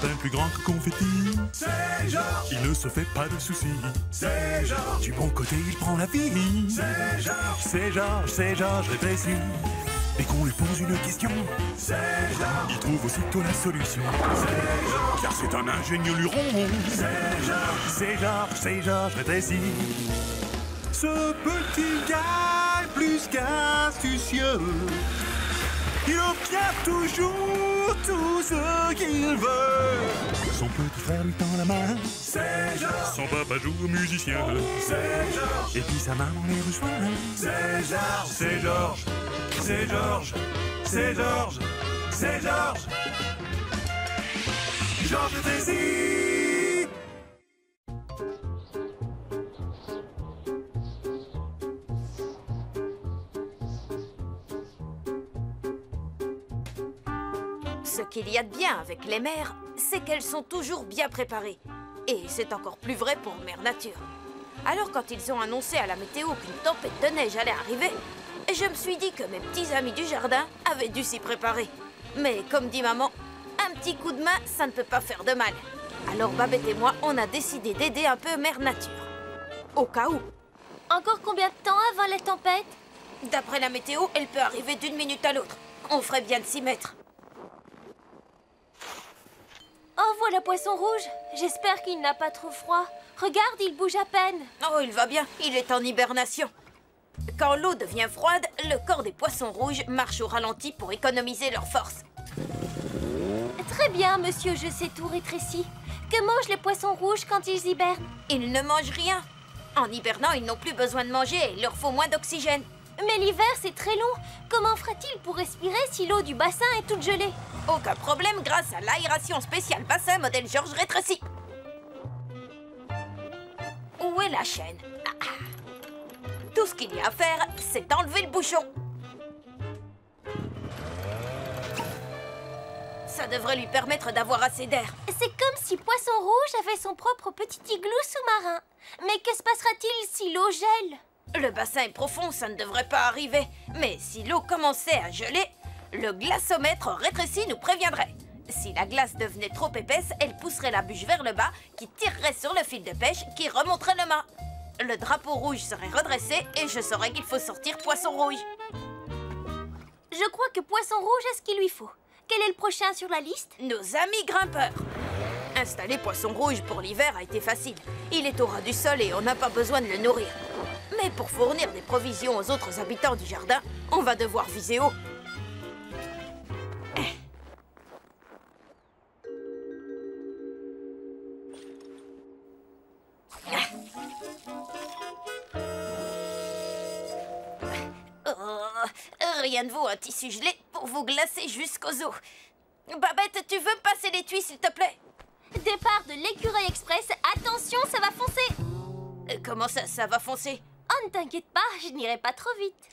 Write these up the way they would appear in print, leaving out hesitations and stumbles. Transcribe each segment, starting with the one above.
jardin plus grand que confetti. C'est Georges. Il ne se fait pas de soucis. C'est Georges. Du bon côté, il prend la vie. C'est Georges. C'est Georges rétréci. Dès qu'on lui pose une question, C'est Georges. il trouve aussitôt la solution. C'est Georges. Car c'est un ingénieux luron. C'est Georges rétréci. Ce petit gars est plus qu'astucieux. Il obtient toujours tout ce qu'il veut. Son petit frère lui tend la main. C'est Georges. Son papa joue au musicien. C'est Georges. Et puis sa maman les rejoint. C'est Georges. C'est Georges. C'est Georges. C'est Georges. C'est Georges. Georges Désir. Ce qu'il y a de bien avec les mères, c'est qu'elles sont toujours bien préparées. Et c'est encore plus vrai pour Mère Nature. Alors quand ils ont annoncé à la météo qu'une tempête de neige allait arriver, je me suis dit que mes petits amis du jardin avaient dû s'y préparer. Mais comme dit maman, un petit coup de main, ça ne peut pas faire de mal. Alors Babette et moi, on a décidé d'aider un peu Mère Nature. Au cas où. Encore combien de temps avant la tempête? D'après la météo, elle peut arriver d'une minute à l'autre. On ferait bien de s'y mettre. Oh, voilà Poisson Rouge. J'espère qu'il n'a pas trop froid. Regarde, il bouge à peine. Oh, il va bien, il est en hibernation. Quand l'eau devient froide, le corps des poissons rouges marche au ralenti pour économiser leur force. Très bien, monsieur, je sais tout rétréci. Que mangent les poissons rouges quand ils hibernent? Ils ne mangent rien. En hibernant, ils n'ont plus besoin de manger et il leur faut moins d'oxygène. Mais l'hiver, c'est très long. Comment fera-t-il pour respirer si l'eau du bassin est toute gelée? Aucun problème grâce à l'aération spéciale bassin modèle Georges rétréci. Où est la chaîne? Tout ce qu'il y a à faire, c'est enlever le bouchon. Ça devrait lui permettre d'avoir assez d'air. C'est comme si Poisson Rouge avait son propre petit igloo sous-marin. Mais que se passera-t-il si l'eau gèle? Le bassin est profond, ça ne devrait pas arriver. Mais si l'eau commençait à geler, le glaçomètre rétréci nous préviendrait. Si la glace devenait trop épaisse, elle pousserait la bûche vers le bas, qui tirerait sur le fil de pêche, qui remonterait le mât. Le drapeau rouge serait redressé et je saurais qu'il faut sortir Poisson Rouge. Je crois que Poisson Rouge est ce qu'il lui faut. Quel est le prochain sur la liste? Nos amis grimpeurs. Installer Poisson Rouge pour l'hiver a été facile. Il est au ras du sol et on n'a pas besoin de le nourrir. Mais pour fournir des provisions aux autres habitants du jardin, on va devoir viser haut. Rien ne vaut un tissu gelé pour vous glacer jusqu'aux os. Babette, tu veux me passer l'étui, s'il te plaît? Départ de l'écureuil express. Attention, ça va foncer. Comment ça va foncer? Oh, ne t'inquiète pas, je n'irai pas trop vite.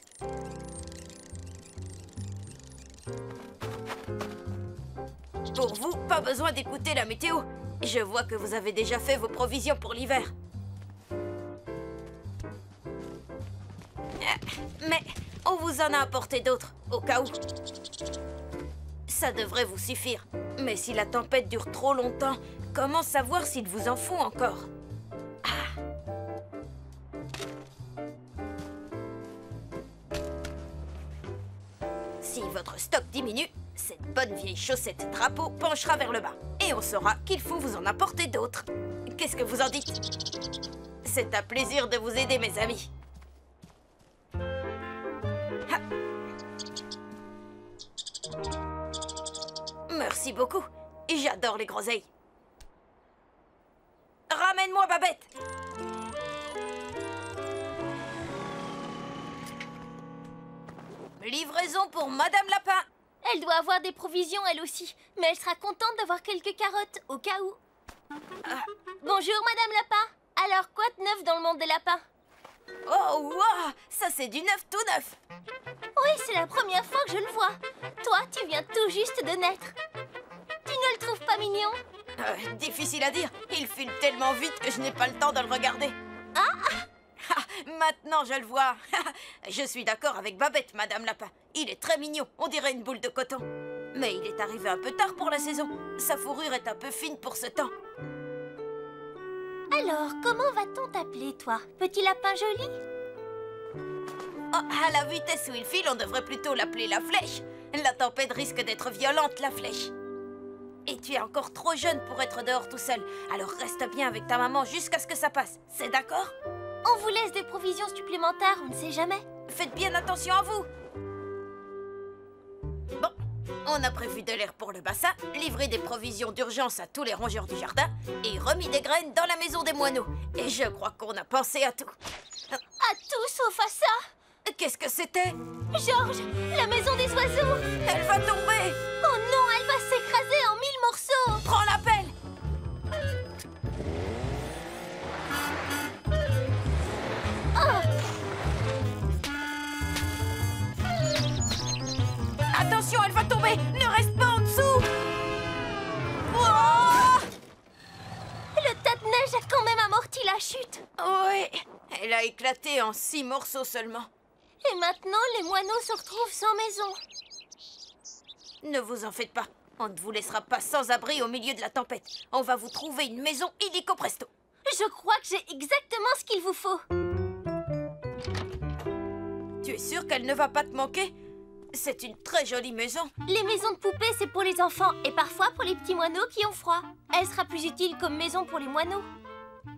Pour vous, pas besoin d'écouter la météo. Je vois que vous avez déjà fait vos provisions pour l'hiver. Mais on vous en a apporté d'autres, au cas où. Ça devrait vous suffire. Mais si la tempête dure trop longtemps, comment savoir s'il vous en faut encore? Si votre stock diminue, cette bonne vieille chaussette drapeau penchera vers le bas. Et on saura qu'il faut vous en apporter d'autres. Qu'est-ce que vous en dites? C'est un plaisir de vous aider, mes amis. Ha. Merci beaucoup. J'adore les groseilles. Ramène-moi Babette. Livraison pour Madame Lapin. Elle doit avoir des provisions, elle aussi. Mais elle sera contente d'avoir quelques carottes, au cas où. Bonjour, Madame Lapin. Alors, quoi de neuf dans le monde des lapins? Oh, wow, ça c'est du neuf tout neuf. Oui, c'est la première fois que je le vois. Toi, tu viens tout juste de naître. Tu ne le trouves pas mignon? Difficile à dire. Il file tellement vite que je n'ai pas le temps de le regarder. Maintenant, je le vois. Je suis d'accord avec Babette, Madame Lapin. Il est très mignon. On dirait une boule de coton. Mais il est arrivé un peu tard pour la saison. Sa fourrure est un peu fine pour ce temps. Alors, comment va-t-on t'appeler, toi? Petit lapin joli? Oh, à la vitesse où il file, on devrait plutôt l'appeler la flèche. La tempête risque d'être violente, la flèche. Et tu es encore trop jeune pour être dehors tout seul. Alors reste bien avec ta maman jusqu'à ce que ça passe. C'est d'accord? On vous laisse des provisions supplémentaires, on ne sait jamais. Faites bien attention à vous. Bon, on a prévu de l'air pour le bassin, livré des provisions d'urgence à tous les rongeurs du jardin et remis des graines dans la maison des moineaux. Et je crois qu'on a pensé à tout. À tout sauf à ça. Qu'est-ce que c'était? Georges, la maison des oiseaux. Elle va tomber. Oh non, elle va s'écraser en 1000 morceaux. Prends la pelle. Attention, elle va tomber. Ne reste pas en dessous. Oh! Le tas de neige a quand même amorti la chute. Oui, elle a éclaté en 6 morceaux seulement. Et maintenant, les moineaux se retrouvent sans maison. Ne vous en faites pas. On ne vous laissera pas sans abri au milieu de la tempête. On va vous trouver une maison illico presto. Je crois que j'ai exactement ce qu'il vous faut. Tu es sûre qu'elle ne va pas te manquer? C'est une très jolie maison. Les maisons de poupées, c'est pour les enfants et parfois pour les petits moineaux qui ont froid. Elle sera plus utile comme maison pour les moineaux.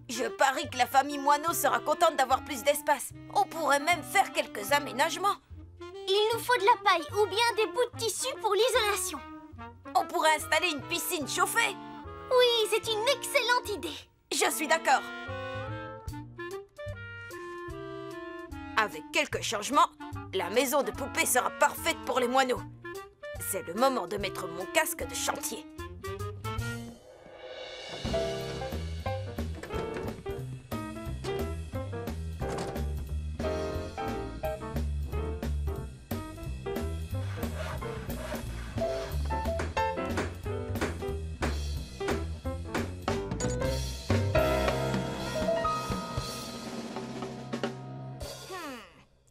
Je parie que la famille moineau sera contente d'avoir plus d'espace. On pourrait même faire quelques aménagements. Il nous faut de la paille ou bien des bouts de tissu pour l'isolation. On pourrait installer une piscine chauffée. Oui, c'est une excellente idée. Je suis d'accord. Avec quelques changements, la maison de poupée sera parfaite pour les moineaux. C'est le moment de mettre mon casque de chantier.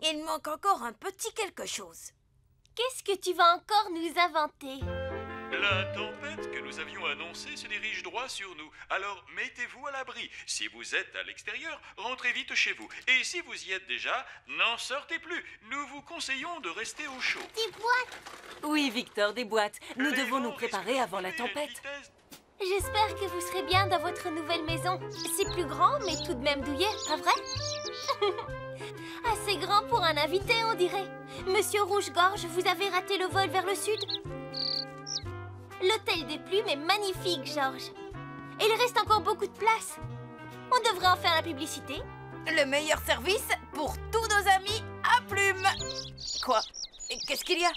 Il manque encore un petit quelque chose. Qu'est-ce que tu vas encore nous inventer? La tempête que nous avions annoncée se dirige droit sur nous. Alors mettez-vous à l'abri. Si vous êtes à l'extérieur, rentrez vite chez vous. Et si vous y êtes déjà, n'en sortez plus. Nous vous conseillons de rester au chaud. Des boîtes? Oui, Victor, des boîtes. Nous Les devons vents nous préparer avant la risquent de tempête. vitesse. J'espère que vous serez bien dans votre nouvelle maison. C'est plus grand, mais tout de même douillet, pas vrai? Assez grand pour un invité, on dirait. Monsieur Rouge-Gorge, vous avez raté le vol vers le sud? L'hôtel des plumes est magnifique, Georges. Et il reste encore beaucoup de place. On devrait en faire la publicité. Le meilleur service pour tous nos amis à plumes. Quoi? Qu'est-ce qu'il y a?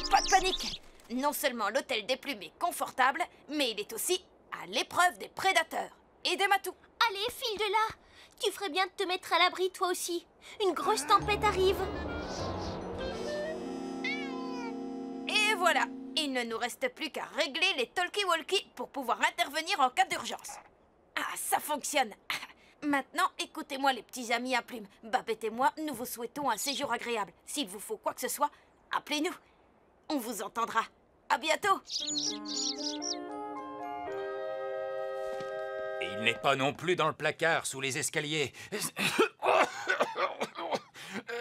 Pas de panique. Non seulement l'hôtel des plumes est confortable, mais il est aussi à l'épreuve des prédateurs et des matous. Allez, file de là. Tu ferais bien de te mettre à l'abri, toi aussi. Une grosse tempête arrive. Et voilà, il ne nous reste plus qu'à régler les talkie-walkie pour pouvoir intervenir en cas d'urgence. Ah, ça fonctionne. Maintenant, écoutez-moi les petits amis à plumes. Babette et moi, nous vous souhaitons un séjour agréable. S'il vous faut quoi que ce soit, appelez-nous. On vous entendra. À bientôt. Et il n'est pas non plus dans le placard, sous les escaliers.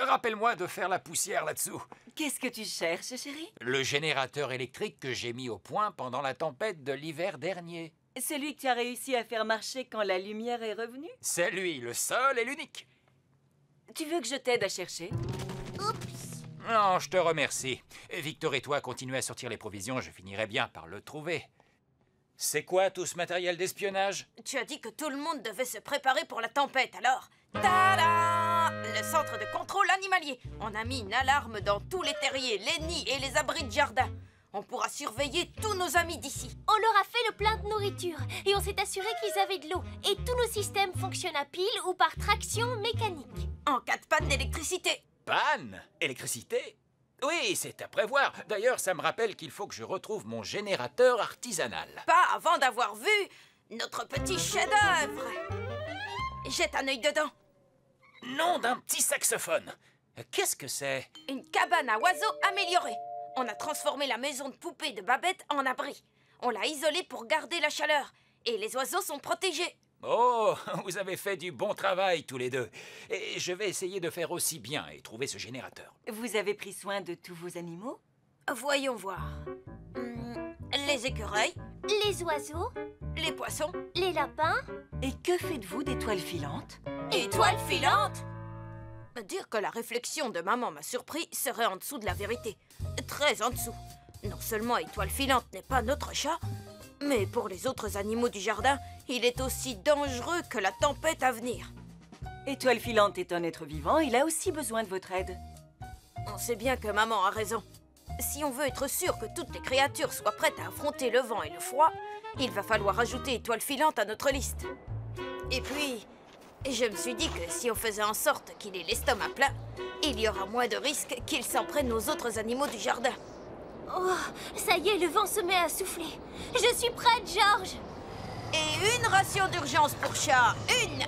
Rappelle-moi de faire la poussière là-dessous. Qu'est-ce que tu cherches, chérie? Le générateur électrique que j'ai mis au point pendant la tempête de l'hiver dernier. Celui que tu as réussi à faire marcher quand la lumière est revenue? C'est lui, le seul et l'unique. Tu veux que je t'aide à chercher? Non, je te remercie. Victor et toi continuez à sortir les provisions, je finirai bien par le trouver. C'est quoi tout ce matériel d'espionnage? Tu as dit que tout le monde devait se préparer pour la tempête, alors... Tada! Le centre de contrôle animalier. On a mis une alarme dans tous les terriers, les nids et les abris de jardin. On pourra surveiller tous nos amis d'ici. On leur a fait le plein de nourriture et on s'est assuré qu'ils avaient de l'eau. Et tous nos systèmes fonctionnent à pile ou par traction mécanique. En cas de panne d'électricité. Panne? Électricité? Oui, c'est à prévoir. D'ailleurs, ça me rappelle qu'il faut que je retrouve mon générateur artisanal. Pas avant d'avoir vu notre petit chef-d'œuvre. Jette un œil dedans. Nom d'un petit saxophone. Qu'est-ce que c'est? Une cabane à oiseaux améliorée. On a transformé la maison de poupée de Babette en abri. On l'a isolée pour garder la chaleur. Et les oiseaux sont protégés. Oh, vous avez fait du bon travail tous les deux. Et je vais essayer de faire aussi bien et trouver ce générateur. Vous avez pris soin de tous vos animaux? Voyons voir. Les écureuils, Les oiseaux, les poissons, les lapins. Et que faites-vous d'étoiles filantes? étoiles filantes. Dire que la réflexion de maman m'a surpris serait en dessous de la vérité. Très en dessous. Non seulement Étoile Filante n'est pas notre chat, mais pour les autres animaux du jardin, il est aussi dangereux que la tempête à venir. Étoile filante est un être vivant, il a aussi besoin de votre aide. On sait bien que maman a raison. Si on veut être sûr que toutes les créatures soient prêtes à affronter le vent et le froid, il va falloir ajouter Étoile Filante à notre liste. Et puis, je me suis dit que si on faisait en sorte qu'il ait l'estomac plein, il y aura moins de risques qu'il s'en prenne aux autres animaux du jardin. Oh, ça y est, le vent se met à souffler. Je suis prête, Georges. Et une ration d'urgence pour chat, une!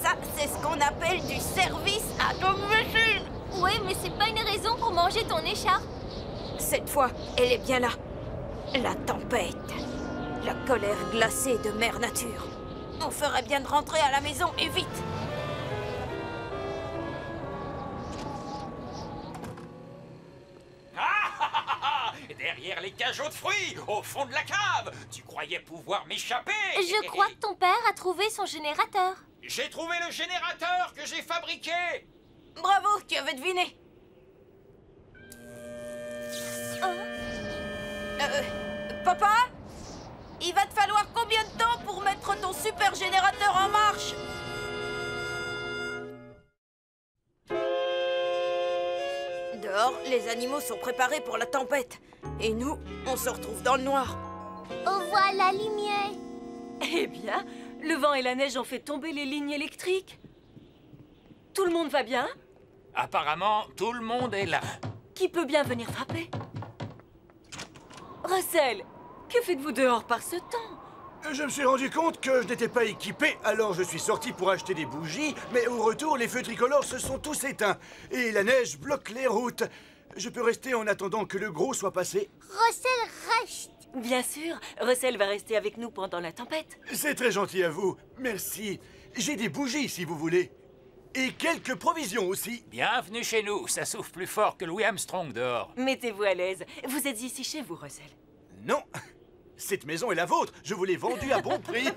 Ça, c'est ce qu'on appelle du service à domicile. Ouais, mais c'est pas une raison pour manger ton écharpe. Cette fois, elle est bien là. La tempête. La colère glacée de Mère Nature. On ferait bien de rentrer à la maison et vite. Derrière les cageots de fruits, au fond de la cave. Tu croyais pouvoir m'échapper? Je crois que ton père a trouvé son générateur. J'ai trouvé le générateur que j'ai fabriqué. Bravo, tu avais deviné. Papa? Il va te falloir combien de temps pour mettre ton super générateur en marche? Dehors, les animaux sont préparés pour la tempête. Et nous, on se retrouve dans le noir. Au revoir la lumière. Eh bien, le vent et la neige ont fait tomber les lignes électriques. Tout le monde va bien? Apparemment, tout le monde est là. Qui peut bien venir frapper? Russell, que faites-vous dehors par ce temps? Je me suis rendu compte que je n'étais pas équipé, alors je suis sorti pour acheter des bougies, mais au retour, les feux tricolores se sont tous éteints et la neige bloque les routes. Je peux rester en attendant que le gros soit passé. Russell reste. Bien sûr, Russell va rester avec nous pendant la tempête. C'est très gentil à vous, merci. J'ai des bougies si vous voulez. Et quelques provisions aussi. Bienvenue chez nous. Ça souffle plus fort que Louis Armstrong dehors. Mettez-vous à l'aise. Vous êtes ici chez vous, Russell. Non, cette maison est la vôtre. Je vous l'ai vendue à bon prix.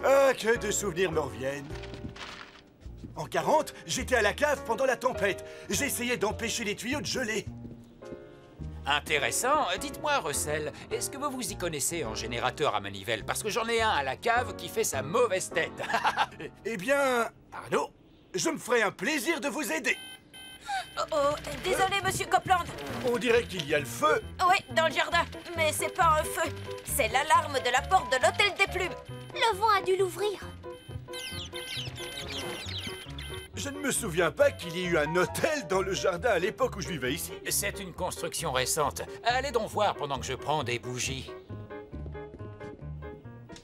Ah, que de souvenirs me reviennent. En 40, j'étais à la cave pendant la tempête. J'essayais d'empêcher les tuyaux de geler. Intéressant. Dites-moi, Russell, est-ce que vous vous y connaissez en générateur à manivelle? Parce que j'en ai un à la cave qui fait sa mauvaise tête. Eh bien, Arnaud, je me ferai un plaisir de vous aider. Désolé, monsieur Copeland. On dirait qu'il y a le feu. Oui, dans le jardin. Mais c'est pas un feu. C'est l'alarme de la porte de l'Hôtel des Plumes. Le vent a dû l'ouvrir. Je ne me souviens pas qu'il y ait eu un hôtel dans le jardin à l'époque où je vivais ici. C'est une construction récente. Allez donc voir pendant que je prends des bougies.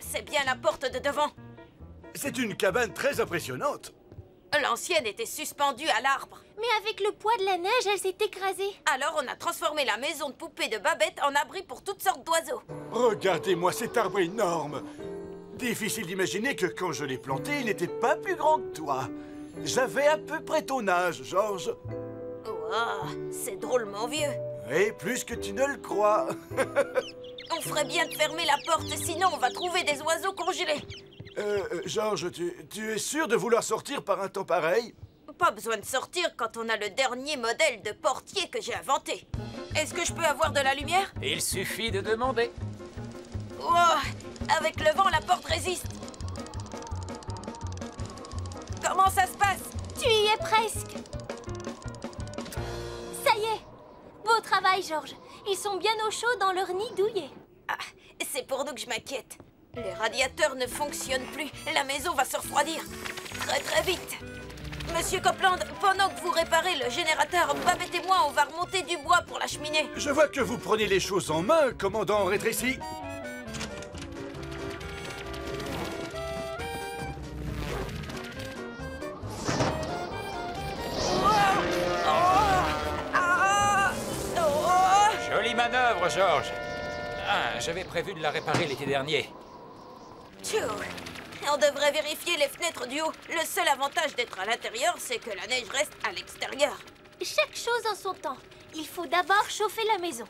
C'est bien la porte de devant. C'est une cabane très impressionnante. L'ancienne était suspendue à l'arbre. Mais avec le poids de la neige, elle s'est écrasée. Alors on a transformé la maison de poupée de Babette en abri pour toutes sortes d'oiseaux. Regardez-moi cet arbre énorme. Difficile d'imaginer que quand je l'ai planté, il n'était pas plus grand que toi. J'avais à peu près ton âge, Georges. Wow, c'est drôlement vieux. Oui, plus que tu ne le crois. On ferait bien de fermer la porte, sinon on va trouver des oiseaux congelés. Georges, tu es sûr de vouloir sortir par un temps pareil? Pas besoin de sortir quand on a le dernier modèle de portier que j'ai inventé. Est-ce que je peux avoir de la lumière? Il suffit de demander. Wow, avec le vent, la porte résiste. Comment ça se passe? Tu y es presque. Ça y est. Beau travail, Georges. Ils sont bien au chaud dans leur nid douillet. Ah, c'est pour nous que je m'inquiète. Les radiateurs ne fonctionnent plus. La maison va se refroidir. Très très vite. Monsieur Copeland, pendant que vous réparez le générateur, Babette et moi, on va remonter du bois pour la cheminée. Je vois que vous prenez les choses en main, commandant Rétréci. Wow, George. Ah, j'avais prévu de la réparer l'été dernier. Tchou. On devrait vérifier les fenêtres du haut. Le seul avantage d'être à l'intérieur, c'est que la neige reste à l'extérieur. Chaque chose en son temps. Il faut d'abord chauffer la maison.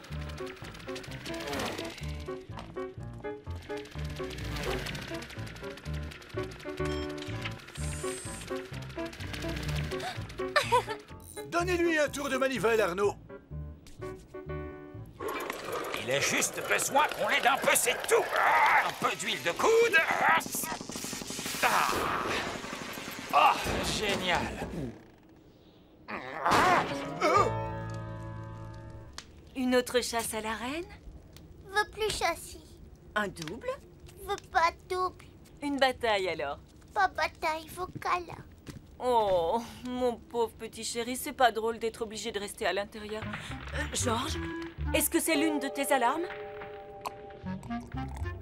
Donnez-lui un tour de manivelle, Arnaud. Il a juste besoin qu'on l'aide un peu, c'est tout. Ah, un peu d'huile de coude. Ah. Oh, génial. Une autre chasse à la reine? Veux plus châssis. Un double? Veux pas double. Une bataille alors? Pas bataille vocale. Oh, mon pauvre petit chéri, c'est pas drôle d'être obligé de rester à l'intérieur. George, est-ce que c'est l'une de tes alarmes?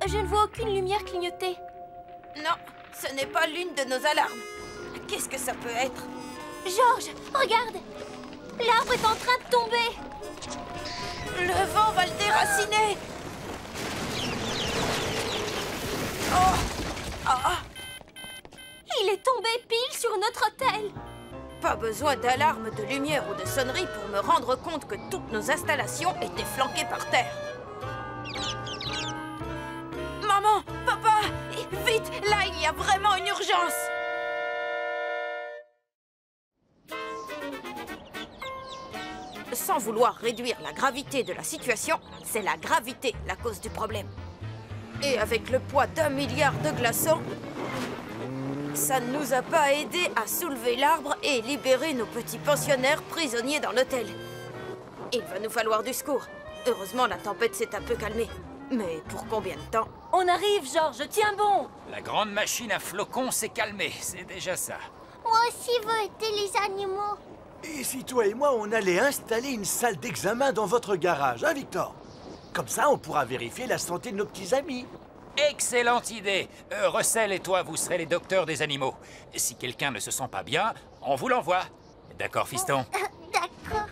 Je ne vois aucune lumière clignoter. Non, ce n'est pas l'une de nos alarmes. Qu'est-ce que ça peut être? George, regarde! L'arbre est en train de tomber. Le vent va le déraciner. Oh! Ah! Il est tombé pile sur notre hôtel. Pas besoin d'alarme, de lumière ou de sonnerie pour me rendre compte que toutes nos installations étaient flanquées par terre. Maman! Papa! Vite! Là, il y a vraiment une urgence! Sans vouloir réduire la gravité de la situation, c'est la gravité la cause du problème. Et avec le poids d'1 milliard de glaçons, ça ne nous a pas aidé à soulever l'arbre et libérer nos petits pensionnaires prisonniers dans l'hôtel. Il va nous falloir du secours. Heureusement, la tempête s'est un peu calmée. Mais pour combien de temps? On arrive, George, tiens bon! La grande machine à flocons s'est calmée, c'est déjà ça. Moi aussi veux aider les animaux. Et si toi et moi, on allait installer une salle d'examen dans votre garage, hein, Victor? Comme ça, on pourra vérifier la santé de nos petits amis. Excellente idée. Russell et toi, vous serez les docteurs des animaux. Si quelqu'un ne se sent pas bien, on vous l'envoie. D'accord, fiston? D'accord.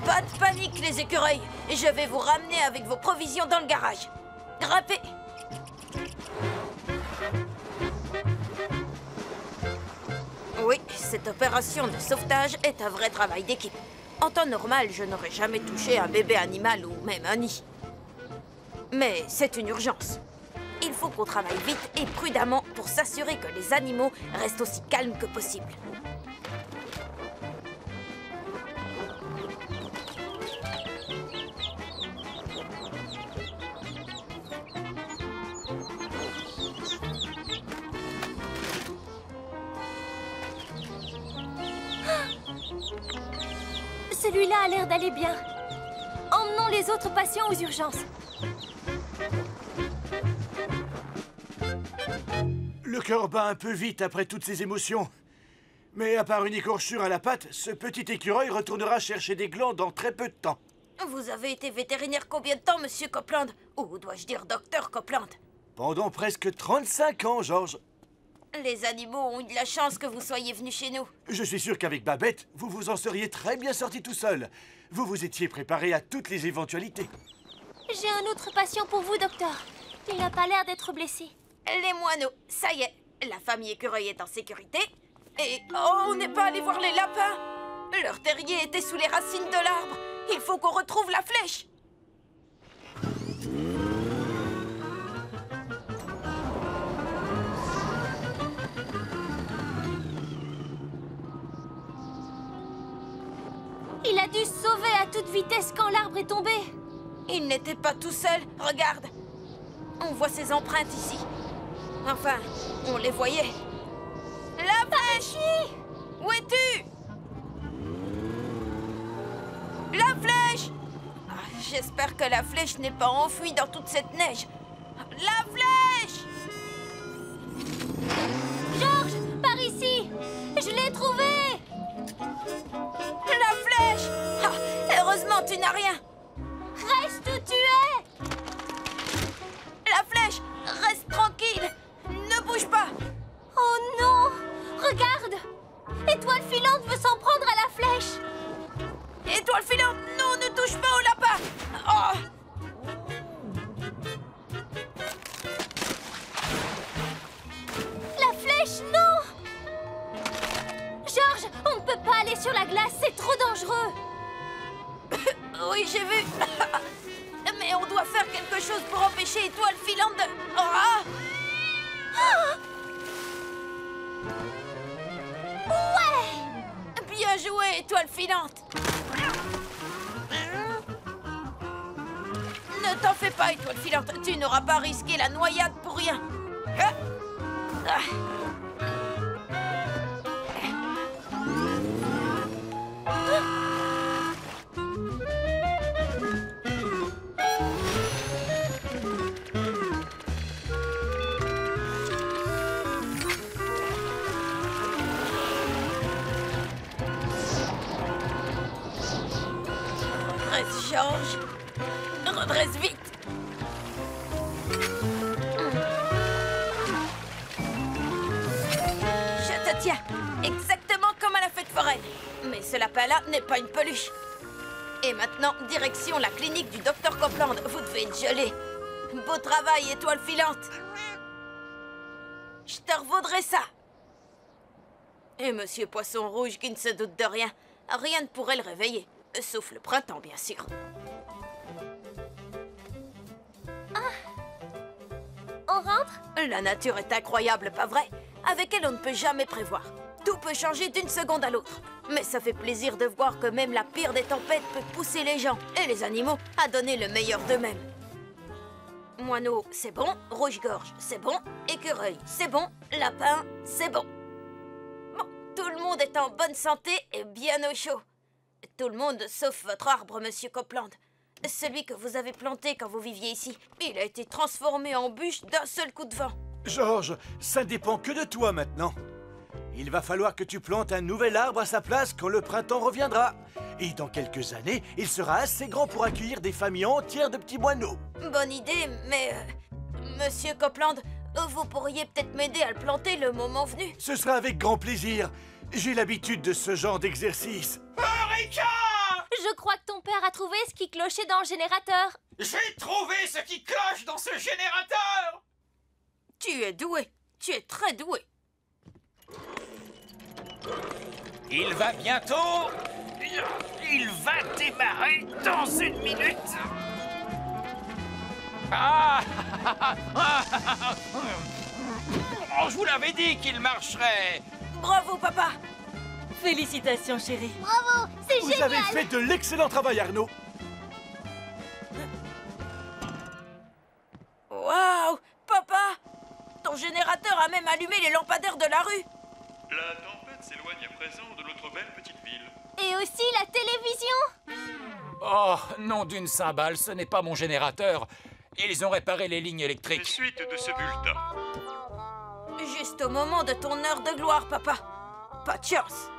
Pas de panique, les écureuils. Je vais vous ramener avec vos provisions dans le garage. Grimpez! Oui, cette opération de sauvetage est un vrai travail d'équipe. En temps normal, je n'aurais jamais touché un bébé animal ou même un nid. Mais c'est une urgence. Il faut qu'on travaille vite et prudemment pour s'assurer que les animaux restent aussi calmes que possible. Celui-là a l'air d'aller bien. Emmenons les autres patients aux urgences. Le cœur bat un peu vite après toutes ces émotions. Mais à part une écorchure à la patte, ce petit écureuil retournera chercher des glands dans très peu de temps. Vous avez été vétérinaire combien de temps, monsieur Copeland? Ou dois-je dire docteur Copeland? Pendant presque 35 ans, George. Les animaux ont eu de la chance que vous soyez venu chez nous. Je suis sûr qu'avec Babette, vous vous en seriez très bien sorti tout seul. Vous vous étiez préparé à toutes les éventualités. J'ai un autre patient pour vous, docteur. Il n'a pas l'air d'être blessé. Les moineaux, ça y est, la famille écureuil est en sécurité. Et oh, on n'est pas allé voir les lapins. Leur terrier était sous les racines de l'arbre. Il faut qu'on retrouve la flèche. Il a dû se sauver à toute vitesse quand l'arbre est tombé. Il n'était pas tout seul, regarde. On voit ses empreintes ici. Enfin, on les voyait. La flèche! Où es-tu? La flèche! Ah, j'espère que la flèche n'est pas enfouie dans toute cette neige. La flèche! George, par ici! Je l'ai trouvé! La flèche! Ah, heureusement, tu n'as rien. Reste où tu es! La flèche! Reste tranquille! Ne bouge pas! Oh non! Regarde! Étoile filante Mais on doit faire quelque chose pour empêcher Étoile Filante de... Ah! Ouais! Bien joué, Étoile Filante! Ne t'en fais pas, Étoile Filante. Tu n'auras pas risqué la noyade pour rien. Redresse, Georges. Redresse vite. Je te tiens. Exactement comme à la fête foraine. Mais ce lapin-là n'est pas une peluche. Et maintenant, direction la clinique du docteur Copeland. Vous devez être gelé. Beau travail, Étoile Filante. Je te revaudrai ça. Et Monsieur Poisson Rouge qui ne se doute de rien. Rien ne pourrait le réveiller. Sauf le printemps, bien sûr. On rentre? La nature est incroyable, pas vrai? Avec elle, on ne peut jamais prévoir. Tout peut changer d'une seconde à l'autre. Mais ça fait plaisir de voir que même la pire des tempêtes peut pousser les gens et les animaux à donner le meilleur d'eux-mêmes. Moineau, c'est bon. Rouge-gorge, c'est bon. Écureuil, c'est bon. Lapin, c'est bon. Bon, tout le monde est en bonne santé et bien au chaud. Tout le monde sauf votre arbre, Monsieur Copeland. Celui que vous avez planté quand vous viviez ici. Il a été transformé en bûche d'un seul coup de vent. Georges, ça ne dépend que de toi maintenant. Il va falloir que tu plantes un nouvel arbre à sa place quand le printemps reviendra. Et dans quelques années, il sera assez grand pour accueillir des familles entières de petits moineaux. Bonne idée, mais... Monsieur Copeland, vous pourriez peut-être m'aider à le planter le moment venu. Ce sera avec grand plaisir. J'ai l'habitude de ce genre d'exercice. Eureka! Je crois que ton père a trouvé ce qui clochait dans le générateur. J'ai trouvé ce qui cloche dans ce générateur! Tu es doué. Tu es très doué. Il va bientôt... Il va démarrer dans 1 minute. Ah! Oh, je vous l'avais dit qu'il marcherait. Bravo, papa. Félicitations, chérie. Bravo, c'est Vous génial. avez fait de l'excellent travail, Arnaud. Waouh, papa. Ton générateur a même allumé les lampadaires de la rue. La tempête s'éloigne à présent de notre belle petite ville. Et aussi la télévision. Oh, nom d'une cymbale, ce n'est pas mon générateur. Ils ont réparé les lignes électriques. Suite de ce bulletin. Juste au moment de ton heure de gloire, papa. Pas de chance.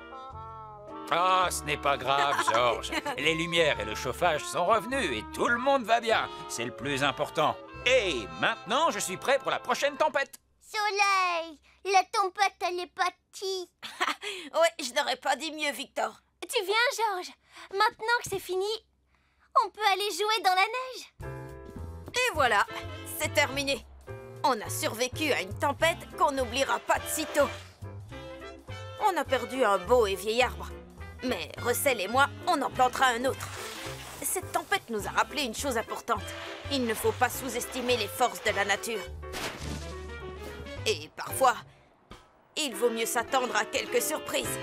Ah, ce n'est pas grave, Georges. Les lumières et le chauffage sont revenus et tout le monde va bien. C'est le plus important. Et maintenant, je suis prêt pour la prochaine tempête. Soleil, la tempête, elle est partie. Ouais, je n'aurais pas dit mieux, Victor. Tu viens, Georges? Maintenant que c'est fini, on peut aller jouer dans la neige. Et voilà, c'est terminé. On a survécu à une tempête qu'on n'oubliera pas de sitôt. On a perdu un beau et vieil arbre. Mais Russell et moi, on en plantera un autre. Cette tempête nous a rappelé une chose importante. Il ne faut pas sous-estimer les forces de la nature. Et parfois, il vaut mieux s'attendre à quelques surprises.